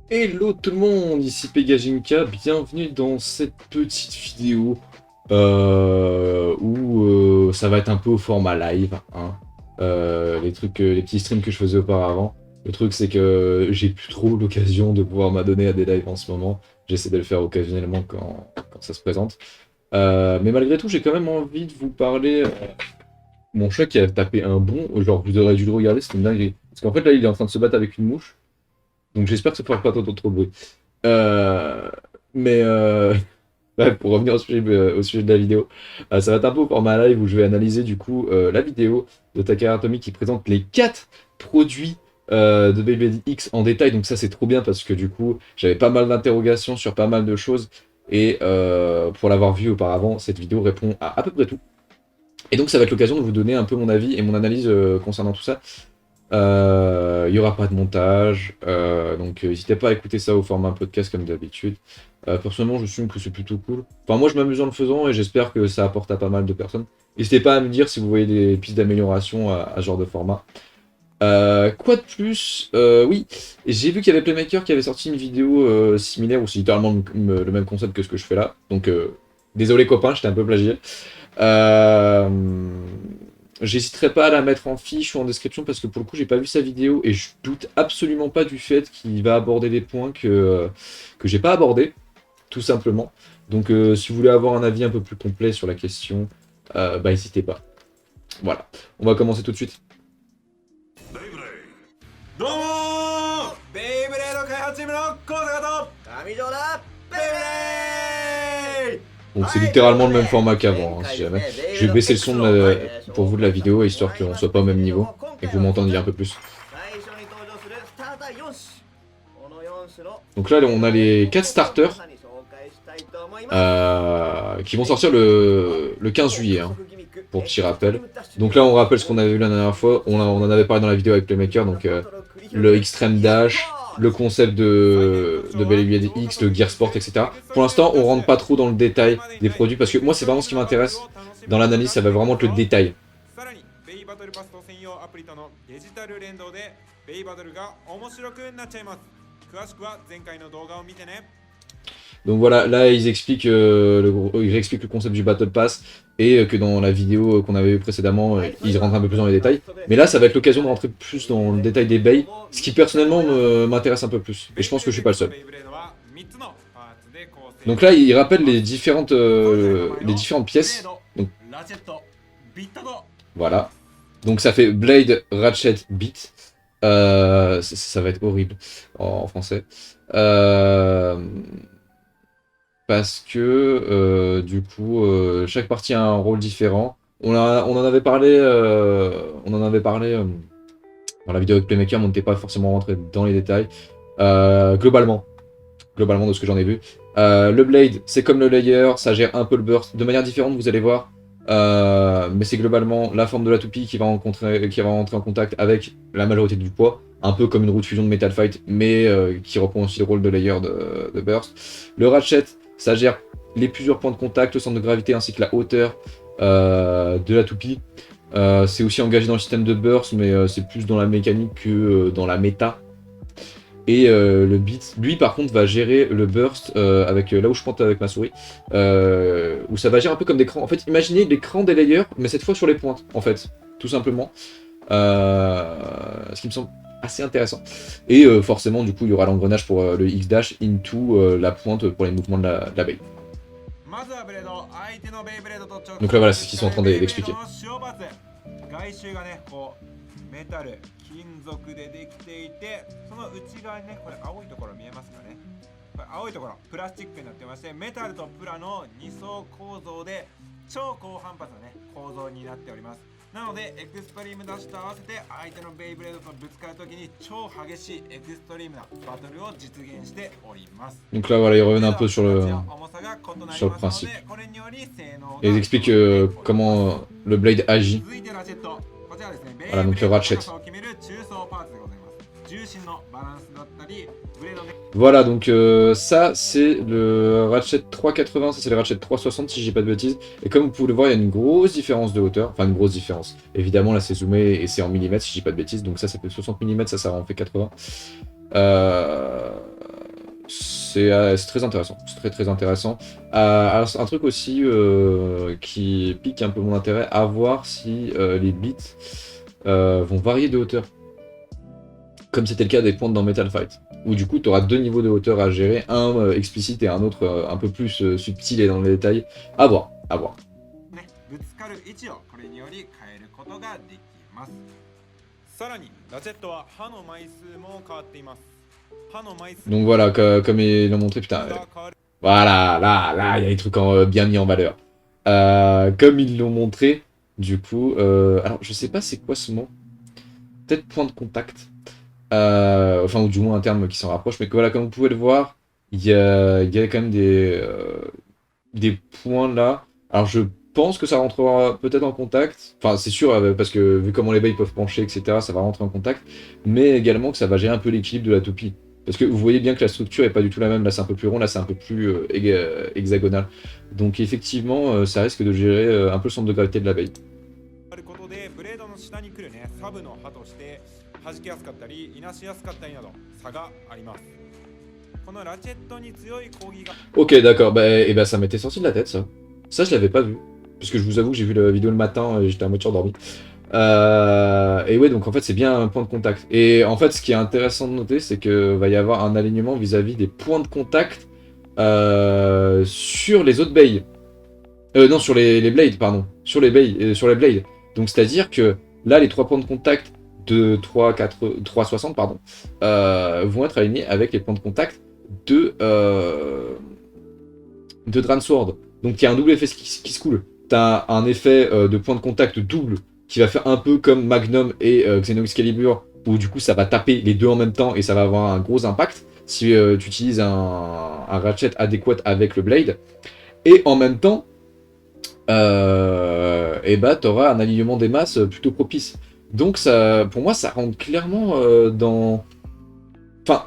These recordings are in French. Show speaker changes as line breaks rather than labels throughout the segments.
Hello tout le monde, ici Pegajinka, bienvenue dans cette petite vidéo où ça va être un peu au format live, hein. Les petits streams que je faisais auparavant. Le truc c'est que j'ai plus trop l'occasion de pouvoir m'adonner à des lives en ce moment. J'essaie de le faire occasionnellement quand ça se présente. Mais malgré tout, j'ai quand même envie de vous parler. Mon chat qui a tapé un bond, genre vous aurez dû le regarder, c'était une dinguerie. Parce qu'en fait là, il est en train de se battre avec une mouche. Donc j'espère que ça ne fera pas trop de bruit. Euh, mais ouais, pour revenir au sujet de la vidéo, ça va être un peu au format live où je vais analyser du coup la vidéo de Takara Tomy qui présente les 4 produits de Beyblade X en détail. Donc ça c'est trop bien parce que du coup j'avais pas mal d'interrogations sur pas mal de choses. Et pour l'avoir vu auparavant, cette vidéo répond à peu près tout. Et donc ça va être l'occasion de vous donner un peu mon avis et mon analyse concernant tout ça. Il n'y aura pas de montage, donc n'hésitez pas à écouter ça au format podcast comme d'habitude. Personnellement, je suis que c'est plutôt cool. Enfin, moi, je m'amuse en le faisant et j'espère que ça apporte à pas mal de personnes. N'hésitez pas à me dire si vous voyez des pistes d'amélioration à ce genre de format. Quoi de plus? Oui, j'ai vu qu'il y avait Playmaker qui avait sorti une vidéo similaire, ou c'est littéralement le même concept que ce que je fais là. Donc, désolé copain, j'étais un peu plagié. Euh, J'hésiterai pas à la mettre en fiche ou en description parce que pour le coup j'ai pas vu sa vidéo et je doute absolument pas du fait qu'il va aborder des points que j'ai pas abordés, tout simplement. Donc si vous voulez avoir un avis un peu plus complet sur la question, bah n'hésitez pas. Voilà, on va commencer tout de suite.
どうもーベイブレード開発チームの高坂と上条だベイブレー
Donc c'est littéralement le même format qu'avant, hein, si jamais. Je vais baisser le son pour vous de la vidéo histoire qu'on soit pas au même niveau et que vous m'entendiez un peu plus. Donc là on a les 4 starters qui vont sortir le 15 juillet, hein, pour petit rappel. Donc là on rappelle ce qu'on avait vu la dernière fois, on en avait parlé dans la vidéo avec Playmaker, donc le Extreme Dash, le concept de Beyblade X, le Gear Sport, etc. Pour l'instant on rentre pas trop dans le détail des produits parce que moi c'est vraiment ce qui m'intéresse dans l'analyse, ça va vraiment être le détail. Donc voilà, là ils expliquent, ils réexpliquent le concept du Battle Pass et que dans la vidéo qu'on avait vue précédemment, ils rentrent un peu plus dans les détails. Mais là ça va être l'occasion de rentrer plus dans le détail des bays, ce qui personnellement m'intéresse un peu plus. Et je pense que je suis pas le seul. Donc là il rappelle les différentes pièces. Donc, voilà. Donc ça fait Blade, Ratchet, Beat. Ça va être horrible en français. Parce que du coup, chaque partie a un rôle différent. On en avait parlé, dans la vidéo avec Playmaker, mais on n'était pas forcément rentré dans les détails. Globalement de ce que j'en ai vu. Le Blade, c'est comme le Layer, ça gère un peu le burst de manière différente, vous allez voir. Mais c'est globalement la forme de la toupie qui va rentrer en contact avec la majorité du poids, un peu comme une roue de fusion de Metal Fight, mais qui reprend aussi le rôle de layer de burst. Le Ratchet, ça gère les plusieurs points de contact, le centre de gravité ainsi que la hauteur de la toupie. C'est aussi engagé dans le système de burst, mais c'est plus dans la mécanique que dans la méta. Et le beat, lui par contre, va gérer le burst avec là où je pointe avec ma souris, où ça va gérer un peu comme des crans. En fait, imaginez l'écran des layers, mais cette fois sur les pointes, en fait, tout simplement. Ce qui me semble assez intéressant. Et forcément, du coup, il y aura l'engrenage pour le X-Dash into la pointe pour les mouvements de la baie. Donc là, voilà, c'est ce qu'ils sont en train d'expliquer.
メタル、金属でできていて、その内側にね、これ青いところ見えますかね。これ青いところ、プラスチックになってまして、メタルとプラの2層構造で超高反発のね、構造になっております。なので、エクストリームダッシュと合わせて相手のベイブレードとぶつかるときに超激しいエクストリームなバトルを実現しております。Donc là, voilà, ils reviennent un peu sur le principe. Et ils expliquent comment le Blade agit. Voilà, donc le Ratchet. Voilà, donc ça c'est le Ratchet 380, ça c'est le Ratchet 360 si j'ai pas de bêtises. Et comme vous pouvez le voir, il y a une grosse différence de hauteur, enfin une grosse différence. Évidemment là c'est zoomé et c'est en millimètres si j'ai pas de bêtises, donc ça fait 60 mm, ça en fait 80.
c'est très intéressant. C'est très très intéressant. Alors, c'est un truc aussi qui pique un peu mon intérêt, à voir si les bits vont varier de hauteur. Comme c'était le cas des pointes dans Metal Fight. Où du coup, tu auras deux niveaux de hauteur à gérer, un explicite et un autre un peu plus subtil et dans les détails. À voir, à voir.
ね、ぶつかる位置をこれにより変えることができます。さらにラチェットは刃の枚数も変わっています。刃の枚数
Donc voilà, comme ils l'ont montré, putain.
が変わる
Voilà, là, il y a des trucs bien mis en valeur. Comme ils l'ont montré, du coup, alors je sais pas c'est quoi ce mot. Peut-être point de contact. Enfin, ou du moins un terme qui s'en rapproche, mais que, voilà, comme vous pouvez le voir, il y a quand même des points là. Alors je pense que ça rentrera peut-être en contact. Enfin, c'est sûr, parce que vu comment les baies peuvent pencher, etc., ça va rentrer en contact. Mais également que ça va gérer un peu l'équilibre de la toupie. Parce que vous voyez bien que la structure est pas du tout la même. Là, c'est un peu plus rond, là, c'est un peu plus hexagonal. Donc effectivement, ça risque de gérer un peu le centre de gravité de la baie.
あることでブレードの下に来るねサブの刃として弾きやすかったりいなしやすかったりなど差があります。このラチェットに強い攻撃が
Ok, d'accord. Bah, et bah, ça m'était sorti de la tête, ça. Ça, je l'avais pas vu. Parce que je vous avoue que j'ai vu la vidéo le matin et j'étais à moitié endormi. Et ouais, donc en fait, c'est bien un point de contact. Et en fait, ce qui est intéressant de noter, c'est que va y avoir un alignement vis-à-vis des points de contact sur les autres bays. Non, sur les blades, pardon. Sur les bays, sur les blades. Donc, c'est-à-dire que là, les trois points de contact de 360, pardon, vont être alignés avec les points de contact de Dransword. Donc, il y a un double effet qui se coule. T'as un effet de point de contact double qui va faire un peu comme Magnum et Xeno Excalibur, où du coup ça va taper les deux en même temps et ça va avoir un gros impact si tu utilises un ratchet adéquat avec le blade. Et en même temps, et bah t'auras un alignement des masses plutôt propice. Donc ça, pour moi, ça rentre clairement dans... Enfin,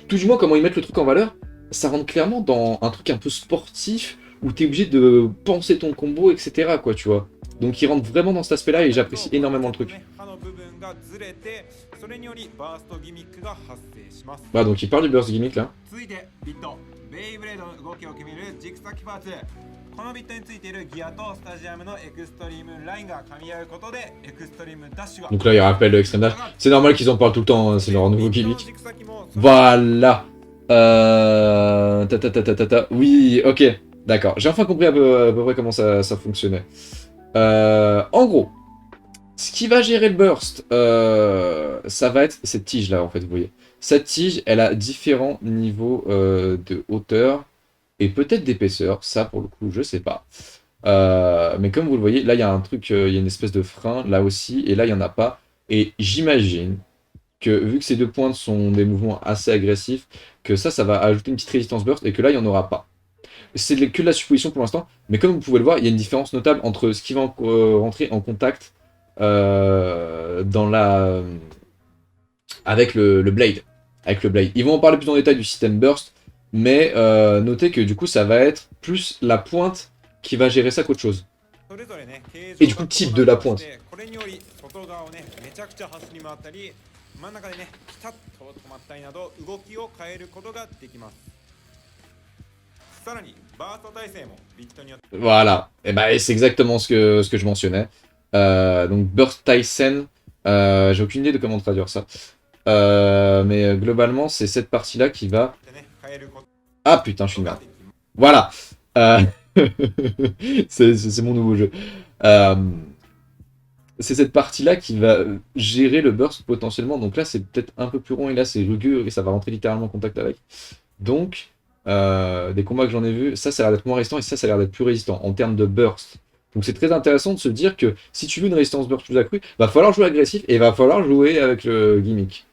tout du moins comment ils mettent le truc en valeur, ça rentre clairement dans un truc un peu sportif, où t'es obligé de penser ton combo, etc. quoi, tu vois. Donc il rentre vraiment dans cet aspect-là et j'apprécie énormément le truc.
刃の部分がずれてそれによりバーストギミックが発生します。
Bah donc il parle du burst gimmick là.
続いてビットベイブレードの動きを決める軸先パーツ。このビットについているギアとスタジアムのエクストリームラインが噛み合うことでエクストリームダッシュが
Donc là il rappelle le Extreme Dash. C'est normal qu'ils en parlent tout le temps, hein, c'est leur nouveau
ビットの
gimmick.
軸先も
Voilà. Oui, ok. D'accord. J'ai enfin compris à peu près comment ça fonctionnait. En gros, ce qui va gérer le burst, ça va être cette tige là en fait, vous voyez. Cette tige, elle a différents niveaux de hauteur et peut-être d'épaisseur. Ça pour le coup, je sais pas. Mais comme vous le voyez, là il y a un truc, il y a une espèce de frein là aussi, et là il y en a pas. Et j'imagine que vu que ces deux pointes sont des mouvements assez agressifs, que ça va ajouter une petite résistance burst et que là il n'y en aura pas. C'est que de la supposition pour l'instant, mais comme vous pouvez le voir, il y a une différence notable entre ce qui va rentrer en contact dans la... avec le blade. Avec le blade. Ils vont en parler plus en détail du système burst, mais notez que du coup ça va être plus la pointe qui va gérer ça qu'autre chose.
それぞれね、
Et du coup, type de la pointe.
これにより外側をね、めちゃくちゃ走り回ったり、真ん中でね、ピタッと止まったりなど動きを変えることができます。さらにバースト体勢もビットによって
Voilà, et bah, c'est exactement ce que je mentionnais. Donc Burst Tyson, j'ai aucune idée de comment traduire ça. Mais globalement, c'est cette partie-là qui va...
ね、変えること
Ah putain, je suis une
が
merde.
できます。
Voilà. C'est mon nouveau jeu. C'est cette partie-là qui va gérer le burst potentiellement. Donc là, c'est peut-être un peu plus rond et là, c'est rugueux et ça va rentrer littéralement en contact avec. Donc, des combats que j'en ai vus, ça a l'air d'être moins résistant et ça a l'air d'être plus résistant en termes de burst. Donc c'est très intéressant de se dire que si tu veux une résistance burst plus accrue, va falloir jouer agressif et va falloir jouer avec le gimmick.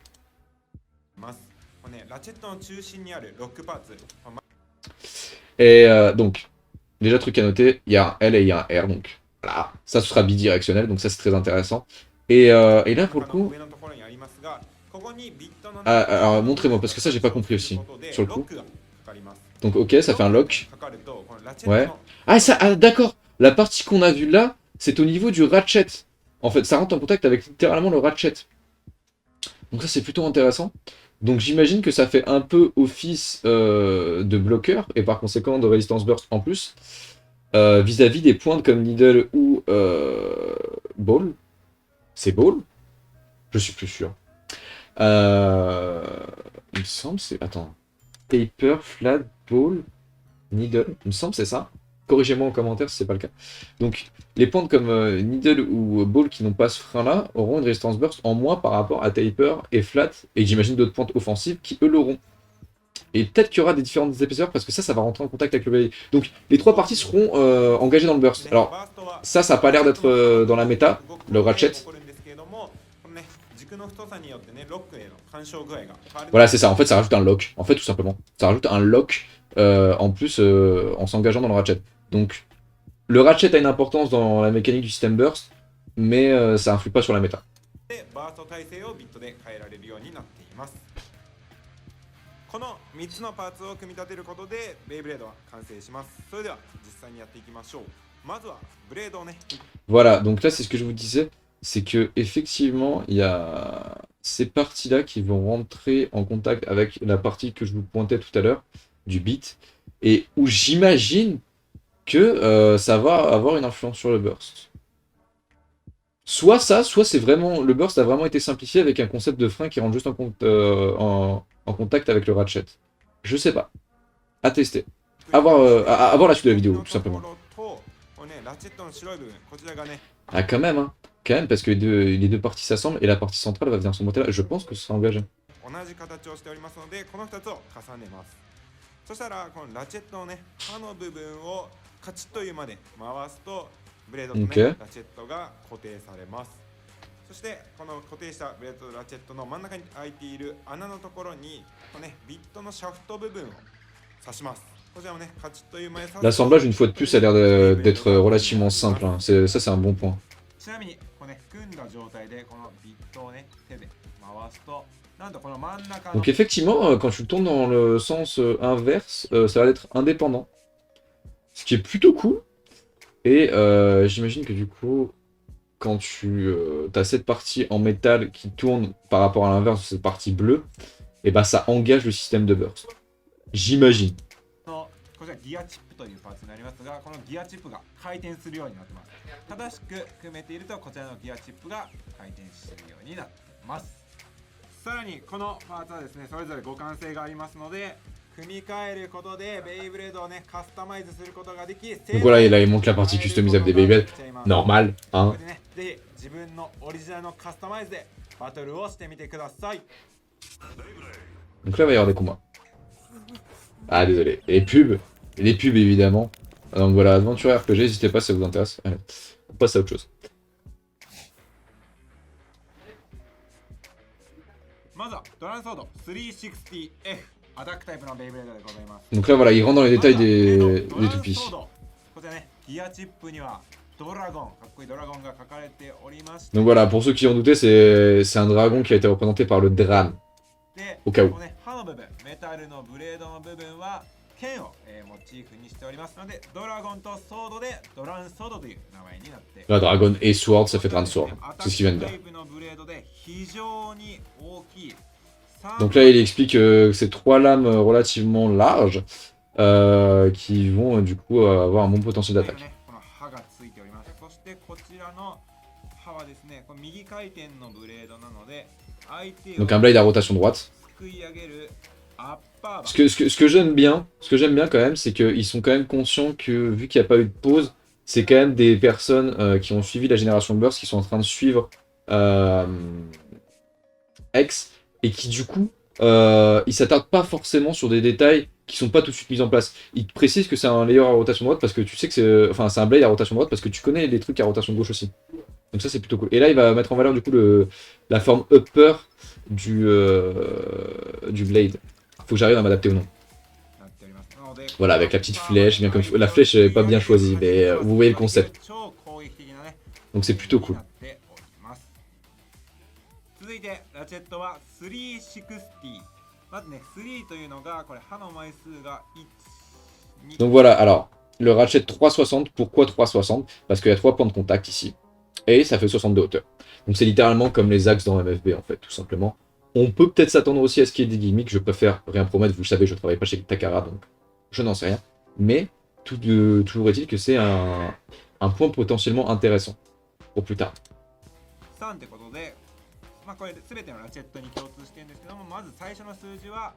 ますこれね、ラチェットの中心にあるロックパーツ、
Et donc, déjà truc à noter, il y a un L et il y a un R, donc voilà, ça ce sera bidirectionnel, donc ça c'est très intéressant. Et là pour le coup,
上のところにありますが、ここにビットの
alors montrez-moi parce que ça j'ai pas compris aussi, sur le coup. Donc ok, ça fait un lock. Ouais. Ah, ça, ah, d'accord. La partie qu'on a vue là, c'est au niveau du ratchet. En fait, ça rentre en contact avec littéralement le ratchet. Donc ça, c'est plutôt intéressant. Donc j'imagine que ça fait un peu office de bloqueur, et par conséquent de résistance burst en plus, vis-à-vis des pointes comme Needle ou Ball. C'est Ball? Je suis plus sûr. Il me semble c'est... Attends. Paper, Flat, Ball, Needle. Il me semble c'est ça. Corrigez-moi en commentaire si c'est pas le cas. Donc les pointes comme Needle ou Ball qui n'ont pas ce frein-là auront une résistance burst en moins par rapport à Taper et Flat, et j'imagine d'autres pointes offensives qui eux l'auront. Et peut-être qu'il y aura des différentes épaisseurs parce que ça va rentrer en contact avec le blade. Donc les trois parties seront engagées dans le burst. Alors ça n'a pas l'air d'être dans la méta, le ratchet. Voilà, c'est ça. En fait, ça rajoute un lock. En fait, tout simplement. Ça rajoute un lock en plus en s'engageant dans le ratchet. Donc le ratchet a une importance dans la mécanique du système burst, mais ça influe pas sur la méta.
この3つのパーツを組み立てることでベイブレードは完成します。それでは実際にやっていきましょう。まずはブレードをね。
Voilà, donc là c'est ce que je vous disais, c'est que effectivement il y a ces parties-là qui vont rentrer en contact avec la partie que je vous pointais tout à l'heure, du bit, et où j'imagine que ça va avoir une influence sur le burst. Soit ça, soit c'est vraiment le burst a vraiment été simplifié avec un concept de frein qui rentre juste en contact avec le ratchet. Je sais pas. À tester. À voir la suite de la vidéo, tout simplement. Ah, quand même, hein. Quand même, parce que les deux parties s'assemblent et la partie centrale va venir se monter là. Je pense que ce sera engagé.
そしたらこのラチェットのね刃の部分をカチッというまで回すとブレードとね、
Okay.
ラチェットが固定されます。そしてこの固定したブレードとラチェットの真ん中に開いている穴のところにこのねビットのシャフト部分を刺します。こちらもねカチッというまで刺す。
L'assemblage, une fois de plus, a l'air d'être relativement simple. Hein. Ça, c'est un bon point.
ちなみにこのね組んだ状態でこのビットをね手で回すと。
Donc effectivement, quand tu tournes dans le sens inverse, ça va être indépendant. Ce qui est plutôt cool. Et j'imagine que du coup, quand tu as cette partie en métal qui tourne par rapport à l'inverse de cette partie bleue, et bah ça engage le système de burst. J'imagine.
こちらギアチップというパーツになりますが、このギアチップが回転するようになってます。正しく組めているとこちらのギアチップが回転するようになってます。さらにこのパーツはですねそれぞれ互換性がありますので組み替えることでベイブレードをねカスタマイズすることができ
Donc voilà, là il montre la partie customisable des Beyblade. Normal, hein.
ぜひ自分のオリジナルのカスタマイズでバトルをしてみてください。
Donc là il va y avoir des combats. Ah désolé. Les pubs évidemment. Donc voilà, Adventure RPG, n'hésitez pas si ça vous intéresse. Allez, on passe à autre chose. Donc là voilà, il rentre dans les détails des toupies. Donc voilà, pour ceux qui en doutaient, c'est un dragon qui a été représenté par le Dran. Au cas où.
剣をモチーフにしておりますので、ドラゴンとソードでドランソードという名前になって。
La Dragon et Sword, ça fait Dran Sword. C'est ce qu'il vient de dire. Donc là, il explique que c'est trois lames relativement larges qui vont du coup avoir un bon potentiel d'attaque. Donc un blade à rotation droite. Ce que j'aime bien quand même, c'est qu'ils sont quand même conscients que vu qu'il n'y a pas eu de pause, c'est quand même des personnes qui ont suivi la génération Burst qui sont en train de suivre X et qui du coup ils s'attardent pas forcément sur des détails qui sont pas tout de suite mis en place. Ils te précisent que c'est un layer à rotation droite parce que tu sais que c'est, enfin c'est un blade à rotation droite parce que tu connais les trucs à rotation gauche aussi. Donc ça c'est plutôt cool. Et là il va mettre en valeur du coup la forme upper du blade. Faut que j'arrive à m'adapter ou non. Voilà, avec la petite flèche, bien comme la flèche n'est pas bien choisie, mais vous voyez le concept. Donc c'est plutôt cool. Donc voilà, alors, le ratchet 360, pourquoi 360? Parce qu'il y a 3 points de contact ici, et ça fait 60 de hauteur. Donc c'est littéralement comme les axes dans MFB en fait, tout simplement. On peut peut-être s'attendre aussi à ce qu'il y ait des gimmicks, je préfère rien promettre, vous le savez, je travaille pas chez Takara, donc je n'en sais rien. Mais toujours est-il que c'est un point potentiellement intéressant pour plus tard.
3ってことで、まあこれ全てのラチェットに共通してるんですけども、まず最初の数字は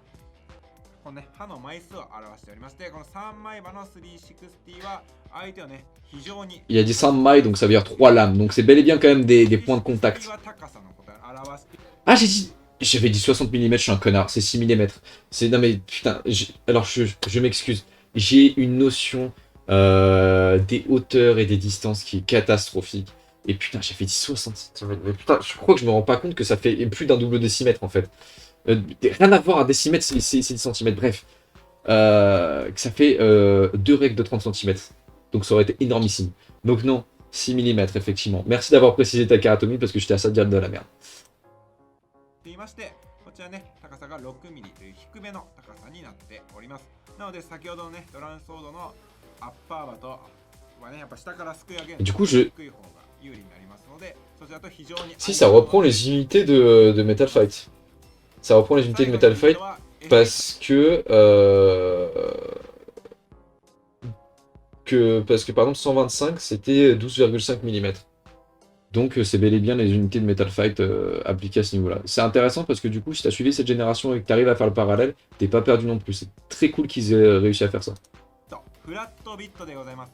このね、刃の枚数を表しておりまして、この3枚刃の360は相手をね、非常に
Il a dit 3 mailles, donc ça veut dire 3 lames, donc c'est bel et bien quand même des points de contact.
は高さのことを表して
Ah, j'avais dit 60 mm, je suis un connard, c'est 6 mm. Non mais putain, alors je m'excuse, j'ai une notion des hauteurs et des distances qui est catastrophique. Et putain, j'ai fait 60 cm. Mais putain, je crois que je me rends pas compte que ça fait plus d'un double décimètre en fait. Rien à voir, un décimètre c'est 10 cm, bref. Que ça fait 2 règles de 30 cm. Donc ça aurait été énormissime. Donc non, 6 mm effectivement. Merci d'avoir précisé ta karatomie parce que j'étais à ça de dire de la merde.
いまして、こちらね、高さが6ミリという低めの高さになっております。なので先ほどのね、トランソードのアッパーバとはね、やっぱ下からすくい上げると低い方が有利になりますので、そちらと非常に
Si, ça reprend les unités de Metal Fight. Ça reprend les unités de Metal Fight parce que parce que par exemple 125 c'était 12,5 mm. Donc c'est bel et bien les unités de Metal Fight appliquées à ce niveau-là. C'est intéressant parce que du coup si t'as suivi cette génération et que t'arrives à faire le parallèle, t'es pas perdu non plus. C'est très cool qu'ils aient réussi à faire ça.
フラットビットでございます。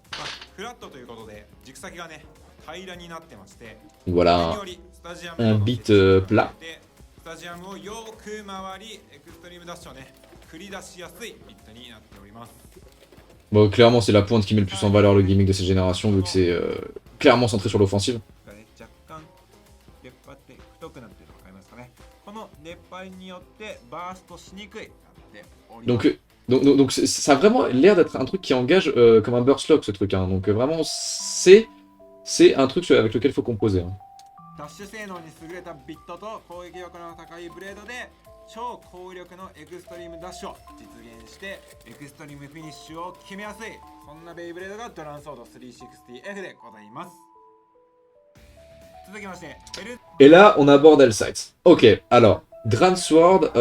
フラットということで軸先がね平らになってまして、
Voilà un beat plat.
スタジアムをよく回りエクストリームダッシュをね繰り出しやすいビットになっております。
Bon, clairement c'est la pointe qui met le plus en valeur le gimmick de cette génération vu que c'est clairement centré sur l'offensive.
若干出っ張って太くなってるの分かりますかね。この出っ張りによってバーストしにくいなっております。
Donc ça a vraiment l'air d'être un truc qui engage comme un burst lock ce truc. Hein. Donc vraiment c'est un truc avec lequel il faut composer. Hein.
ダッシュ性能に優れたビットと攻撃力の高いブレードで超高力のエクストリームダッシュを実現してエクストリームフィニッシュを決めやすいそんなベイブレードがトランソード 360F でございます。続きまして
Et là on aborde L-Sights. Ok, alors Dran Sword,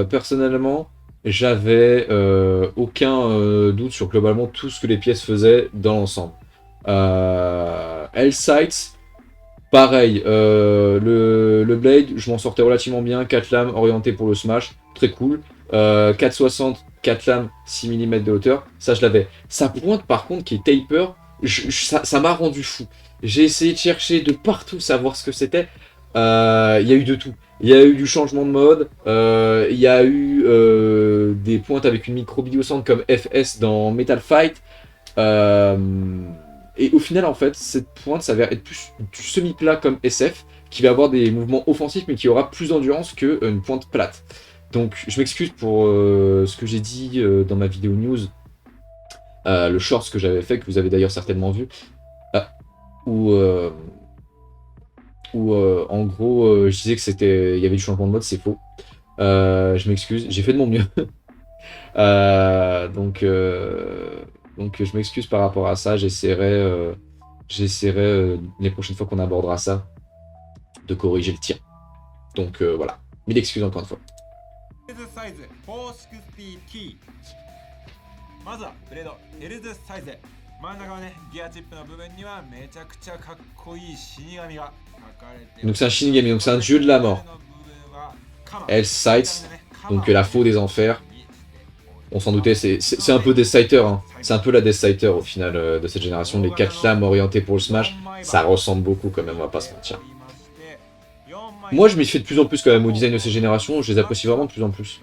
personnellement j'avais aucun doute sur globalement tout ce que les pièces faisaient dans l'ensemble. L-Sights, pareil, le Blade, je m'en sortais relativement bien, 4 lames orientées pour le smash, très cool. 460, 4 lames, 6 mm de hauteur, ça je l'avais. Sa pointe par contre qui est taper, ça m'a rendu fou. J'ai essayé de chercher de partout savoir ce que c'était. Il y a eu de tout. Il y a eu du changement de mode, il y a eu des pointes avec une micro-bille au centre comme FS dans Metal Fight. Et au final, en fait, cette pointe s'avère être plus du semi-plat comme SF, qui va avoir des mouvements offensifs, mais qui aura plus d'endurance qu'une pointe plate. Donc, je m'excuse pour ce que j'ai dit dans ma vidéo news, le short que j'avais fait, que vous avez d'ailleurs certainement vu, où en gros, je disais que il y avait du changement de mode, c'est faux. Je m'excuse, j'ai fait de mon mieux. Donc je m'excuse par rapport à ça, j'essaierai les prochaines fois qu'on abordera ça, de corriger le tir. Donc voilà, mille excuses encore une fois.
サイズ 460T まずはブレード L ズサイズ真ん中はねギアチップの部分にはめちゃくちゃかっこいい死神が描かれて
Donc c'est un Shinigami, donc c'est un dieu de la mort. L-Sights, donc la faux des enfers. On s'en doutait, c'est un peu Death Sighter, hein. C'est un peu la Death Sighter au final de cette génération. Les 4 lames orientées pour le smash, ça ressemble beaucoup quand même, on va pas se mentir. Moi je m'y fais de plus en plus quand même au design de ces générations, je les apprécie vraiment de plus en plus.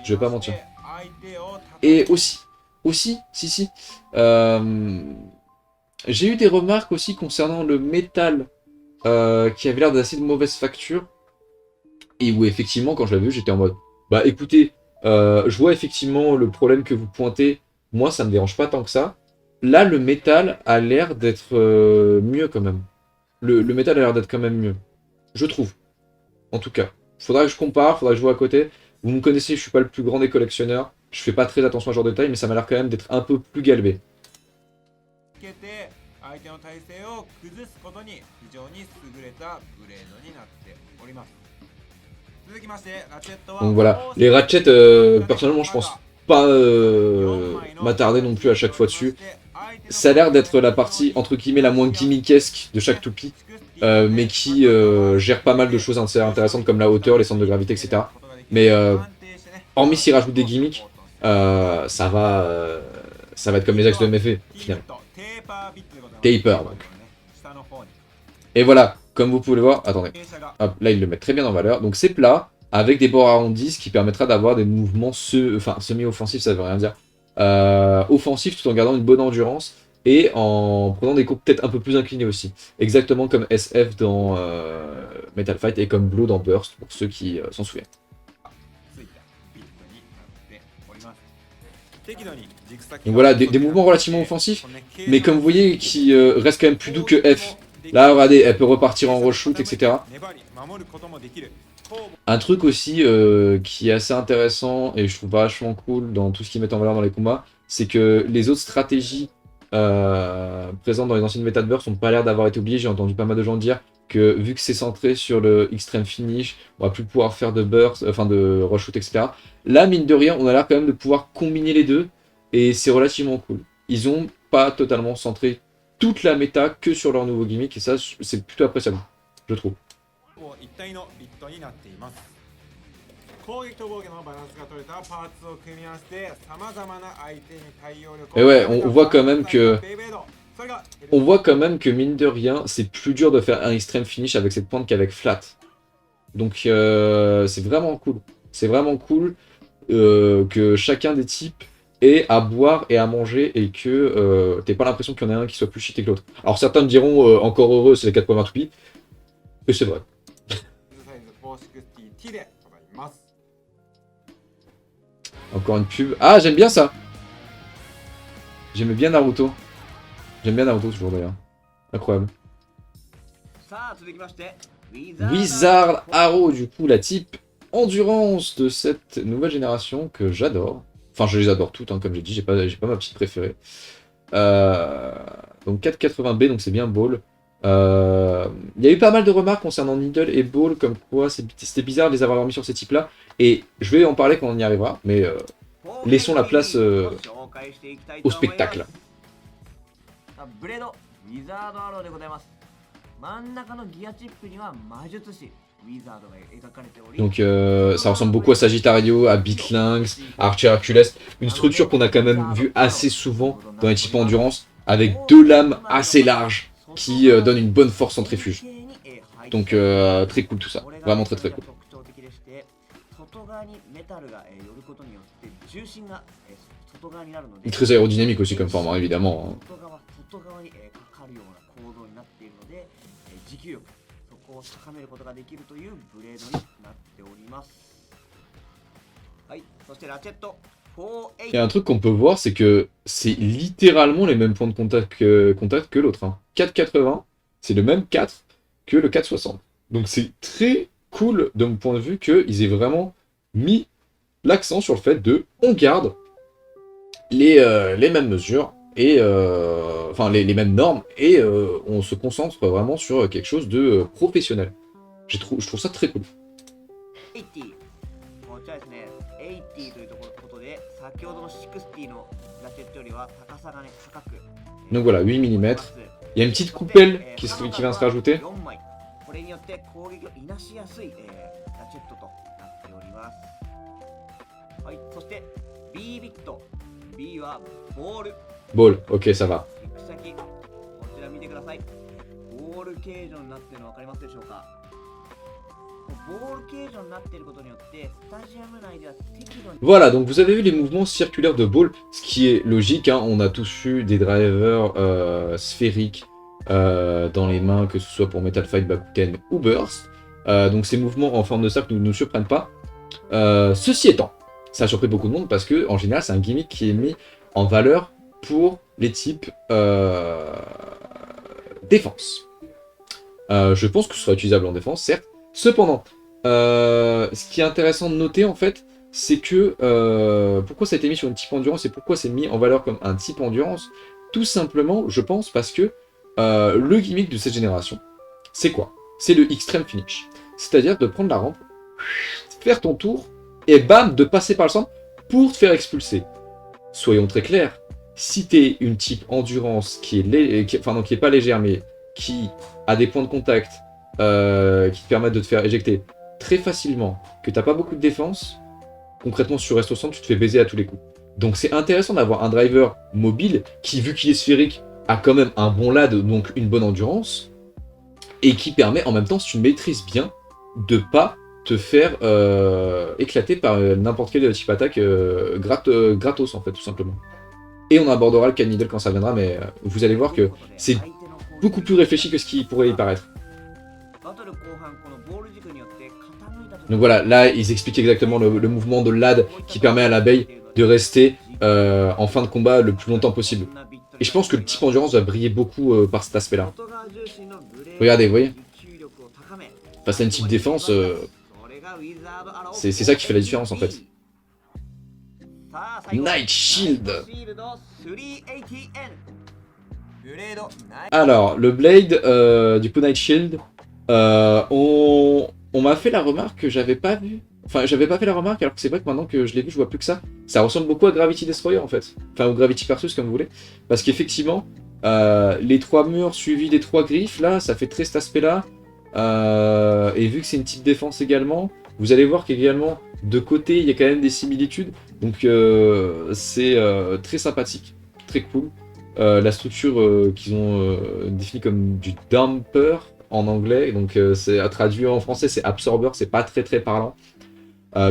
Je vais pas mentir. Et aussi, si, j'ai eu des remarques aussi concernant le métal qui avait l'air d'assez de mauvaise facture. Et où effectivement quand je l'avais vu j'étais en mode, bah écoutez, je vois effectivement le problème que vous pointez, moi ça me dérange pas tant que ça. Là le métal a l'air d'être mieux quand même. Le métal a l'air d'être quand même mieux. Je trouve. En tout cas. Faudra que je compare, faudra que je vois à côté. Vous me connaissez, je suis pas le plus grand des collectionneurs. Je fais pas très attention à ce genre de détails, mais ça m'a l'air quand même d'être un peu plus galbé.
相手の体勢を崩すことに非常に優れたブレードになっております。
Donc voilà, les ratchets, personnellement je pense pas m'attarder non plus à chaque fois dessus. Ça a l'air d'être la partie entre guillemets la moins gimmickesque de chaque toupie, mais qui gère pas mal de choses intéressantes comme la hauteur, les centres de gravité, etc. Mais hormis s'ils rajoutent des gimmicks, ça va être comme les axes de MFE, finalement. Taper, donc. Et voilà, comme vous pouvez le voir, attendez, hop, là ils le mettent très bien en valeur. Donc c'est plat, avec des bords arrondis, ce qui permettra d'avoir des mouvements semi-offensifs, ça veut rien dire. Offensifs tout en gardant une bonne endurance et en prenant des coups peut-être un peu plus inclinés aussi. Exactement comme SF dans Metal Fight et comme Blow dans Burst, pour ceux qui s'en souviennent. Donc voilà, des mouvements relativement offensifs, mais comme vous voyez, qui restent quand même plus doux que F. Là, regardez, elle peut repartir en reshoot, etc. Un truc aussi qui est assez intéressant et je trouve vachement cool dans tout ce qu'ils mettent en valeur dans les combats, c'est que les autres stratégies présentes dans les anciennes méta de Burst n'ont pas l'air d'avoir été oubliées. J'ai entendu pas mal de gens dire que vu que c'est centré sur le extreme finish, on va plus pouvoir faire de burst, enfin de reshoot, etc. Là, mine de rien, on a l'air quand même de pouvoir combiner les deux et c'est relativement cool. Ils ont pas totalement centré toute la méta que sur leur nouveau gimmick et ça, c'est plutôt appréciable, je trouve. Et ouais, on voit quand même que mine de rien, c'est plus dur de faire un extreme finish avec cette pointe qu'avec flat. Donc c'est vraiment cool. C'est vraiment cool que chacun des types ait à boire et à manger et que t'aies pas l'impression qu'il y en a un qui soit plus cheaté que l'autre. Alors certains me diront encore heureux, c'est les 4 premières toupies. Et c'est vrai. Encore une pub. Ah, j'aime bien ça. J'aimais bien Naruto. J'aime bien Naruto toujours d'ailleurs. Incroyable. Wizard Arrow, du coup, la type endurance de cette nouvelle génération que j'adore. Enfin, je les adore toutes, hein, comme j'ai dit, j'ai pas ma petite préférée. Donc 480B, donc c'est bien Ball. Il y a eu pas mal de remarques concernant Needle et Ball, comme quoi c'était bizarre de les avoir mis sur ces types-là. Et je vais en parler quand on y arrivera, mais laissons la place au spectacle. Donc ça ressemble beaucoup à Sagittario, à Beatlynx, à Archer Hercules, une structure qu'on a quand même vu assez souvent dans les types endurance, avec deux lames assez larges qui donnent une bonne force centrifuge. Donc très cool tout ça, vraiment très très cool. Très aérodynamique aussi comme forme, hein, évidemment. Et un truc qu'on peut voir, c'est que c'est littéralement les mêmes points de contact que l'autre. Hein. 4,80, c'est le même 4 que le 4,60. Donc c'est très cool de mon point de vue qu'ils aient vraiment mis l'accent sur le fait de on garde les mêmes mesures et enfin les mêmes normes et on se concentre vraiment sur quelque chose de professionnel. Je trouve ça très cool. Donc voilà, 8 mm. Il y a une petite coupelle qui vient se rajouter. Ball, ok, ça va. Voilà, donc vous avez vu les mouvements circulaires de Ball, ce qui est logique, hein, on a tous eu des drivers sphériques dans les mains, que ce soit pour Metal Fight, Bakuten ou Burst. Donc ces mouvements en forme de cercle ne nous surprennent pas. Ceci étant, ça a surpris beaucoup de monde parce que en général c'est un gimmick qui est mis en valeur pour les types défense. Je pense que ce sera utilisable en défense, certes. Cependant, ce qui est intéressant de noter en fait, c'est que pourquoi ça a été mis sur une type endurance et pourquoi c'est mis en valeur comme un type endurance, tout simplement, je pense, parce que le gimmick de cette génération, c'est quoi? C'est le extreme finish. C'est-à-dire de prendre la rampe, faire ton tour et bam, de passer par le centre pour te faire expulser. Soyons très clairs, si t'es une type endurance qui est pas légère, mais qui a des points de contact qui te permettent de te faire éjecter très facilement, que t'as pas beaucoup de défense, concrètement si tu restes au centre, tu te fais baiser à tous les coups. Donc c'est intéressant d'avoir un driver mobile qui, vu qu'il est sphérique, a quand même un bon LAD, donc une bonne endurance, et qui permet en même temps, si tu le maîtrises bien, de pas te faire éclater par n'importe quel type attaque gratos en fait, tout simplement. Et on abordera le Cannibal quand ça viendra, mais vous allez voir que c'est beaucoup plus réfléchi que ce qui pourrait y paraître. Donc voilà, là ils expliquent exactement le mouvement de LAD qui permet à l'abeille de rester en fin de combat le plus longtemps possible. Et je pense que le type endurance va briller beaucoup par cet aspect-là. Regardez, vous voyez, face à une type défense, c'est ça qui fait la différence en fait. Night Shield. Alors, le Blade, du coup Night Shield, on m'a fait la remarque que j'avais pas vu. Enfin, j'avais pas fait la remarque, alors que c'est vrai que maintenant que je l'ai vu, je vois plus que ça. Ça ressemble beaucoup à Gravity Destroyer en fait. Enfin, au Gravity Persus, comme vous voulez. Parce qu'effectivement, les 3 murs suivis des 3 griffes, là, ça fait très cet aspect-là. Et vu que c'est une type défense également, vous allez voir qu'également, de côté, il y a quand même des similitudes. Donc, c'est très sympathique, très cool. La structure qu'ils ont définie comme du dumper en anglais, donc c'est traduit en français, c'est absorber, c'est pas très très parlant.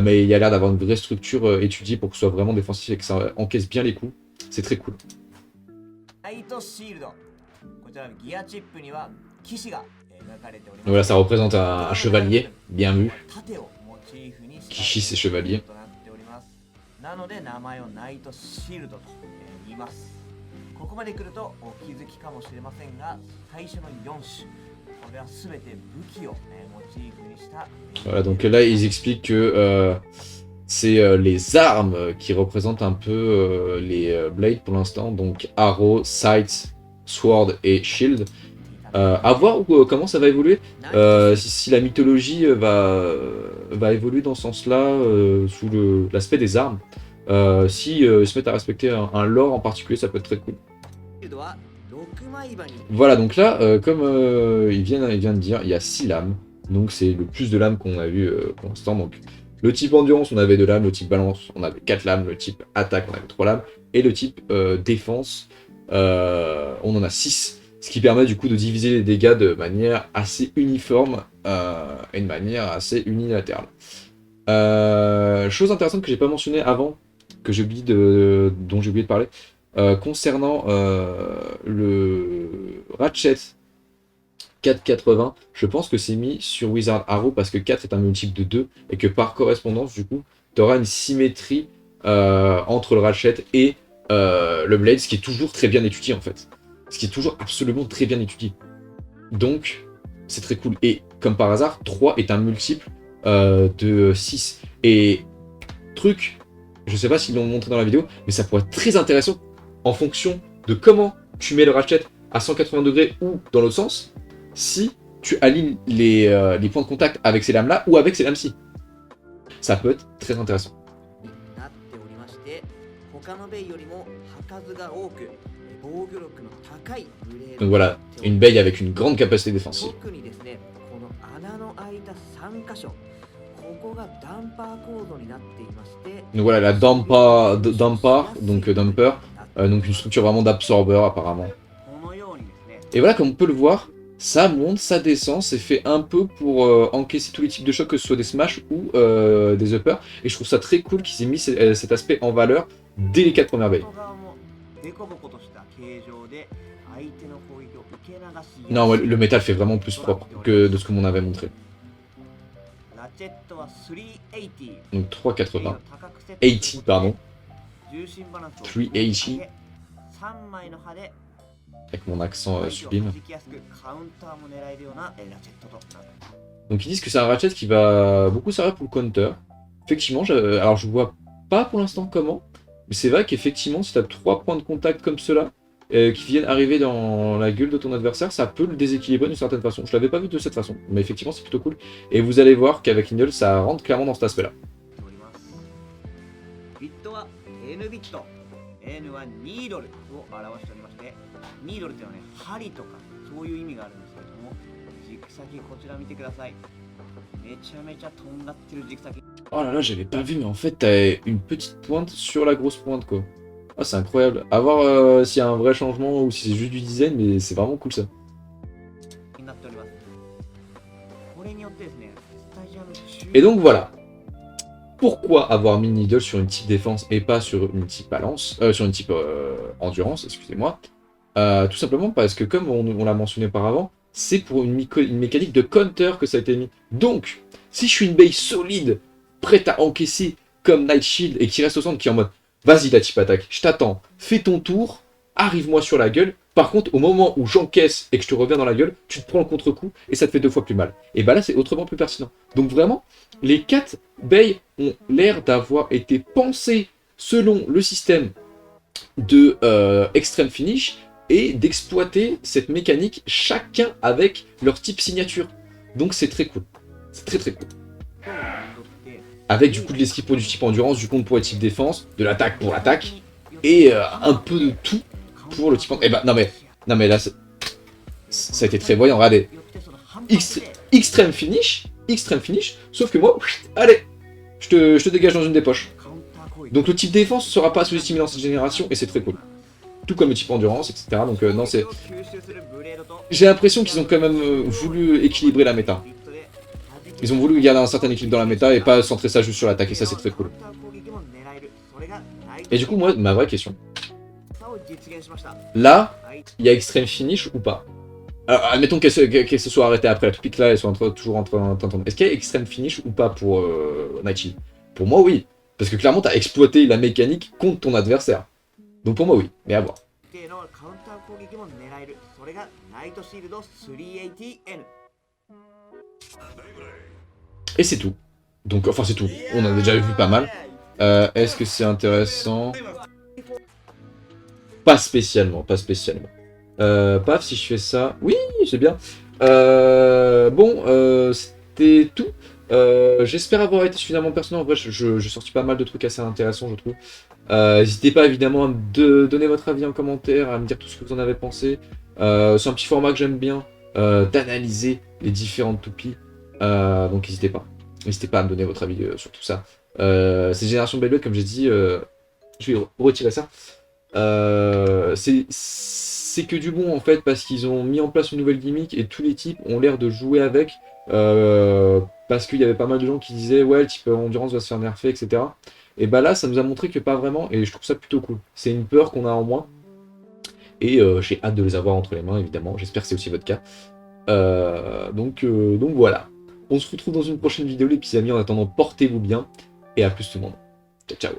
Mais il y a l'air d'avoir une vraie structure étudiée pour que ce soit vraiment défensif et que ça encaisse bien les coups. C'est très cool. Voilà, ça représente un chevalier, bien vu. Kishi, c'est chevalier. Voilà, donc là ils expliquent que c'est les armes qui représentent un peu les Blades pour l'instant, donc Arrow, Sight, Sword et Shield. À voir comment ça va évoluer, si la mythologie va évoluer dans ce sens-là, sous l'aspect des armes. Si ils se mettent à respecter un lore en particulier, ça peut être très cool. Voilà, donc là, comme il vient de dire, il y a 6 lames. Donc c'est le plus de lames qu'on a vu pour l'instant. Donc le type endurance, on avait 2 lames. Le type balance, on avait 4 lames. Le type attaque, on avait 3 lames. Et le type défense, on en a 6. Ce qui permet du coup de diviser les dégâts de manière assez uniforme et de manière assez unilatérale. Chose intéressante que j'ai pas mentionné avant, dont j'ai oublié de parler, concernant le Ratchet 480, je pense que c'est mis sur Wizard Arrow parce que 4 est un multiple de 2 et que par correspondance, du coup, tu auras une symétrie entre le Ratchet et le Blade, ce qui est toujours très bien étudié en fait. Ce qui est toujours absolument très bien étudié. Donc, c'est très cool. Et comme par hasard, 3 est un multiple de 6. Et truc, je sais pas s'ils l'ont montré dans la vidéo, mais ça pourrait être très intéressant en fonction de comment tu mets le Ratchet à 180 degrés ou dans l'autre sens, si tu alignes les points de contact avec ces lames-là ou avec ces lames-ci. Ça peut être très intéressant. Donc voilà, une baie avec une grande capacité défensive. Donc voilà, la dumper, donc donc une structure vraiment d'absorbeur apparemment. Et voilà, comme on peut le voir, ça monte, ça descend, c'est fait un peu pour encaisser tous les types de chocs, que ce soit des smash ou des uppers. Et je trouve ça très cool qu'ils aient mis cet aspect en valeur dès les 4 premières baies. Non, ouais, le métal fait vraiment plus propre que de ce que m'on avait montré. Donc 380. 80, pardon. 380. Avec mon accent sublime. Donc ils disent que c'est un ratchet qui va beaucoup servir pour le counter. Effectivement, alors je vois pas pour l'instant comment. Mais c'est vrai qu'effectivement, si tu as 3 points de contact comme cela, qui viennent arriver dans la gueule de ton adversaire, ça peut le déséquilibrer d'une certaine façon. Je l'avais pas vu de cette façon, mais effectivement c'est plutôt cool. Et vous allez voir qu'avec Lindle, ça rentre clairement dans cet aspect-là.
ビットは N ビット N はニードルを表しておりまして、ニードルというのはね、針とかそういう意味があるんですけれども、軸先こちら見てください。めちゃめちゃとんがってる軸先。
Oh là là, j'avais pas vu, mais en fait, t'as une petite pointe sur la grosse pointe, quoi. Ah, c'est incroyable. À voir s'il y a un vrai changement ou si c'est juste du design, mais c'est vraiment cool ça.
になっております。これによってですね、スタジアム中
Et donc voilà. Pourquoi avoir mis Needle sur une type défense et pas sur une type balance, sur une type endurance, excusez-moi. Tout simplement parce que comme on l'a mentionné auparavant, c'est pour une mécanique de counter que ça a été mis. Donc, si je suis une base solide, prête à encaisser comme Night Shield et qui reste au centre, qui est en mode vas-y la type attaque, je t'attends, fais ton tour, arrive-moi sur la gueule. Par contre, au moment où j'encaisse et que je te reviens dans la gueule, tu te prends le contre-coup et ça te fait 2 fois plus mal. Et bah là, c'est autrement plus pertinent. Donc vraiment, les 4 bays ont l'air d'avoir été pensés selon le système de Extreme Finish et d'exploiter cette mécanique chacun avec leur type signature. Donc c'est très cool. C'est très cool. Avec du coup de l'esquive pour du type endurance, du compte pour le type défense, de l'attaque pour l'attaque, et un peu de tout pour le type... Eh ben, non mais là, ça a été très voyant, regardez. Extreme finish, sauf que moi, allez, je te dégage dans une des poches. Donc le type défense ne sera pas sous-estimé dans cette génération, et c'est très cool. Tout comme le type endurance, etc. Donc non, c'est... J'ai l'impression qu'ils ont quand même voulu équilibrer la méta. Ils ont voulu garder un certain équilibre dans la méta et pas centrer ça juste sur l'attaque, et ça c'est très cool. Et du coup, moi, ma vraie question. Là, il y a Extreme Finish ou pas? Alors, admettons qu'elle se soit arrêtée après la topic là, elles sont toujours en train d'entendre. Est-ce qu'il y a Extreme Finish ou pas pour Night Shield? Pour moi, oui. Parce que clairement, t'as exploité la mécanique contre ton adversaire. Donc pour moi, oui. Mais à voir. Et c'est tout. Donc, enfin, c'est tout. On a déjà vu pas mal. Est-ce que c'est intéressant? Pas spécialement, pas spécialement. Paf, si je fais ça... Oui, c'est bien. Bon, c'était tout. J'espère avoir été suffisamment pertinent. En vrai, je sortis pas mal de trucs assez intéressants, je trouve. N'hésitez pas évidemment à me donner votre avis en commentaire, à me dire tout ce que vous en avez pensé. C'est un petit format que j'aime bien, d'analyser les différentes toupies. Donc n'hésitez pas. N'hésitez pas à me donner votre avis sur tout ça. Cette génération Beyblade, comme j'ai dit, je vais retirer ça. C'est que du bon en fait, parce qu'ils ont mis en place une nouvelle gimmick et tous les types ont l'air de jouer avec. Parce qu'il y avait pas mal de gens qui disaient ouais, le type endurance va se faire nerfer, etc. Et bah là, ça nous a montré que pas vraiment, et je trouve ça plutôt cool. C'est une peur qu'on a en moins. Et j'ai hâte de les avoir entre les mains, évidemment. J'espère que c'est aussi votre cas. Donc voilà. On se retrouve dans une prochaine vidéo, les petits amis. En attendant, portez-vous bien. Et à plus tout le monde. Ciao, ciao.